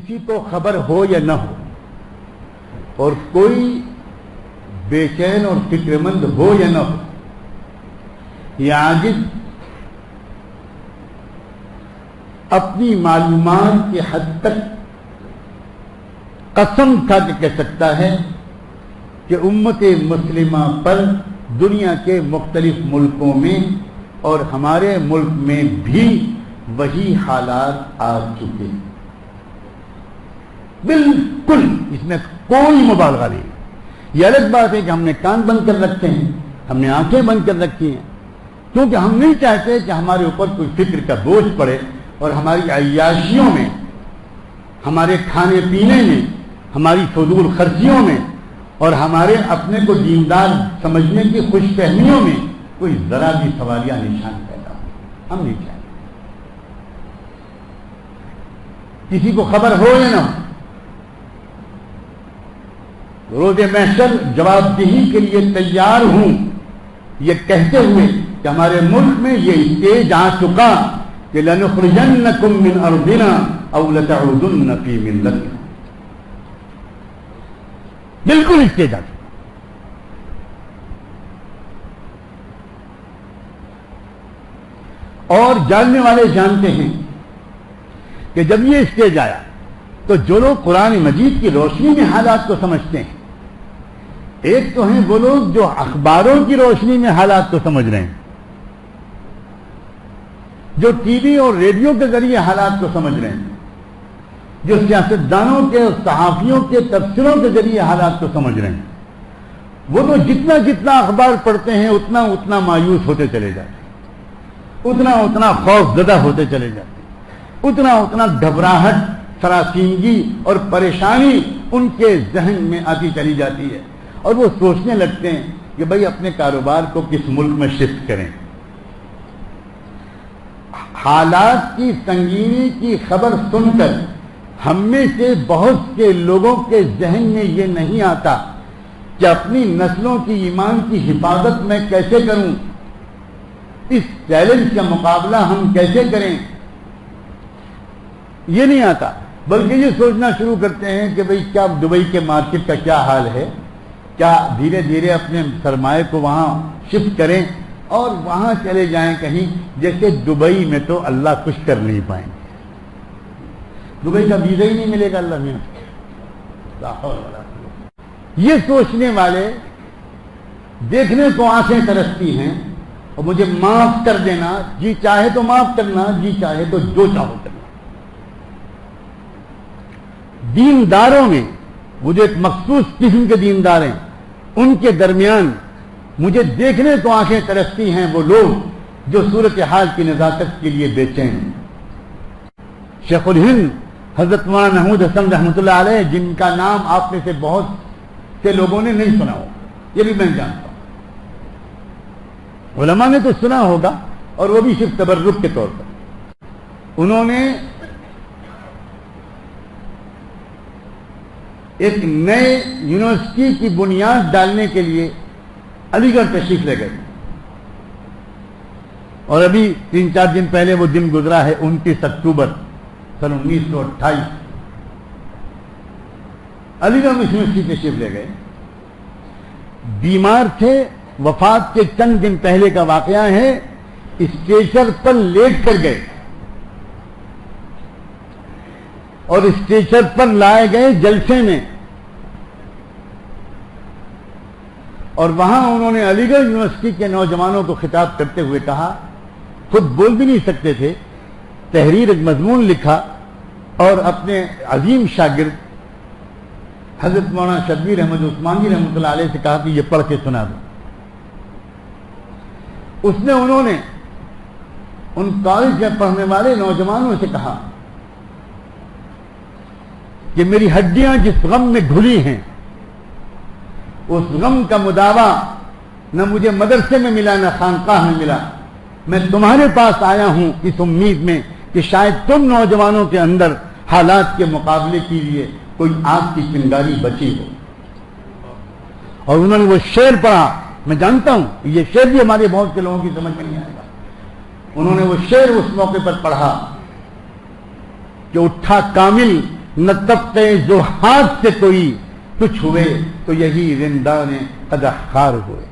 کسی کو خبر ہو یا نہ ہو، اور کوئی بے چین اور فکر مند ہو یا نہ ہو، یہ عاجز اپنی معلومات کی حد تک قسم کھا کے کہہ سکتا ہے کہ امت مسلمہ پر دنیا کے مختلف ملکوں میں اور ہمارے ملک میں بھی وہی حالات آ چکے ہیں. بالکل اس میں کوئی مبالغہ نہیں. یہ الگ بات ہے کہ ہم نے کان بند کر رکھے ہیں، ہم نے آنکھیں بند کر رکھی ہیں، کیونکہ ہم نہیں چاہتے کہ ہمارے اوپر کوئی فکر کا بوجھ پڑے اور ہماری عیاشیوں میں، ہمارے کھانے پینے میں، ہماری فضول خرچیوں میں اور ہمارے اپنے کو دیندار سمجھنے کی خوش فہمیوں میں کوئی ذرا بھی سوالیہ نشان پیدا ہو. ہم نہیں چاہتے کسی کو خبر ہو یا نہ ہو. روز محشر جواب دہی کے لیے تیار ہوں یہ کہتے ہوئے کہ ہمارے ملک میں یہ اسٹیج آ چکا کہ لَنُخْرِجَنَّكُم مِّنْ أَرْضِنَا أَوْ لَتَعُودُنَّ فِي مِلَّتِنَا. بالکل اسٹیج آ چکا. اور جاننے والے جانتے ہیں کہ جب یہ اسٹیج آیا تو جو لوگ قرآن مجید کی روشنی میں حالات کو سمجھتے ہیں، ایک تو ہیں وہ لوگ جو اخباروں کی روشنی میں حالات کو سمجھ رہے ہیں، جو ٹی وی اور ریڈیو کے ذریعے حالات کو سمجھ رہے ہیں، جو سیاستدانوں کے اور صحافیوں کے تبصروں کے ذریعے حالات کو سمجھ رہے ہیں. وہ تو جتنا جتنا اخبار پڑھتے ہیں اتنا اتنا مایوس ہوتے چلے جاتے ہیں، اتنا اتنا خوف زدہ ہوتے چلے جاتے ہیں، اتنا اتنا گھبراہٹ، سراسیمگی اور پریشانی ان کے ذہن میں آتی چلی جاتی ہے، اور وہ سوچنے لگتے ہیں کہ بھئی اپنے کاروبار کو کس ملک میں شفٹ کریں. حالات کی سنگینی کی خبر سن کر ہم میں سے بہت سے لوگوں کے ذہن میں یہ نہیں آتا کہ اپنی نسلوں کی ایمان کی حفاظت میں کیسے کروں، اس چیلنج کا مقابلہ ہم کیسے کریں. یہ نہیں آتا، بلکہ یہ سوچنا شروع کرتے ہیں کہ بھئی کیا دبئی کے مارکیٹ کا کیا حال ہے، کیا دھیرے دھیرے اپنے سرمایہ کو وہاں شفٹ کریں اور وہاں چلے جائیں کہیں، جیسے دبئی میں تو اللہ کچھ کر نہیں پائیں گے، دبئی کا ویزا ہی نہیں ملے گا اللہ میں. یہ سوچنے والے دیکھنے کو آنکھیں ترستی ہیں، اور مجھے معاف کر دینا، جی چاہے تو معاف کرنا، جی چاہے تو جو چاہو کرنا. دینداروں میں مجھے ایک مخصوص قسم کے دیندار ہیں، ان کے درمیان مجھے دیکھنے کو آنکھیں ترستی ہیں وہ لوگ جو صورتحال کی نزاکت کے لیے بے چین ہیں. شیخ الہند حضرت مولانا محمود حسن رحمۃ اللہ علیہ، جن کا نام آپ میں سے بہت سے لوگوں نے نہیں سنا ہو، یہ بھی میں جانتا ہوں، علماء نے تو سنا ہوگا، اور وہ بھی صرف تبرک کے طور پر. انہوں نے ایک نئے یونیورسٹی کی بنیاد ڈالنے کے لیے علی گڑھ تشریف لے گئے، اور ابھی 3-4 دن پہلے وہ دن گزرا ہے، 29 اکتوبر سن 1928 علی گڑھ یونیورسٹی تشریف لے گئے. بیمار تھے، وفات کے چند دن پہلے کا واقعہ ہے. اسٹریچر پر لیٹ کر گئے اور اسٹریچر پر لائے گئے جلسے میں، اور وہاں انہوں نے علی گڑھ یونیورسٹی کے نوجوانوں کو خطاب کرتے ہوئے کہا، خود بول بھی نہیں سکتے تھے، تحریر ایک مضمون لکھا اور اپنے عظیم شاگرد حضرت مولانا شبیر احمد عثمانی رحمۃ اللہ علیہ سے کہا کہ یہ پڑھ کے سنا دو. انہوں نے ان کالج میں پڑھنے والے نوجوانوں سے کہا کہ میری ہڈیاں جس غم میں گھلی ہیں، اس غم کا مداوا نہ مجھے مدرسے میں ملا نہ خانقاہ میں ملا. میں تمہارے پاس آیا ہوں اس امید میں کہ شاید تم نوجوانوں کے اندر حالات کے مقابلے کے لیے کوئی آگ کی چنگاری بچی ہو. اور انہوں نے وہ شعر پڑھا. میں جانتا ہوں یہ شعر بھی ہمارے بہت سے لوگوں کی سمجھ میں نہیں آئے گا. انہوں نے وہ شعر اس موقع پر پڑھا کہ اٹھا کامل نہ طبقے زہاد سے کوئی کچھ ہوئے تو یہی رندان قدح خار ہوئے۔